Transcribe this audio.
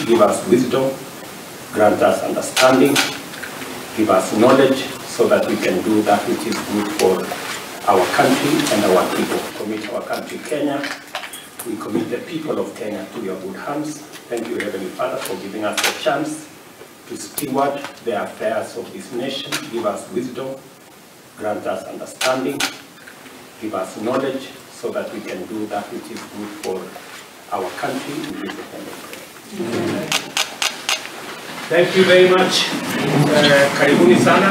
Give us wisdom, grant us understanding, give us knowledge so that we can do that which is good for our country and our people. Commit our country, Kenya. We commit the people of Kenya to your good hands. Thank you, Heavenly Father, for giving us the chance to steward the affairs of this nation. Give us wisdom, grant us understanding, give us knowledge so that we can do that which is good for our country. In Jesus' name. Thank you very much. Karibuni sana.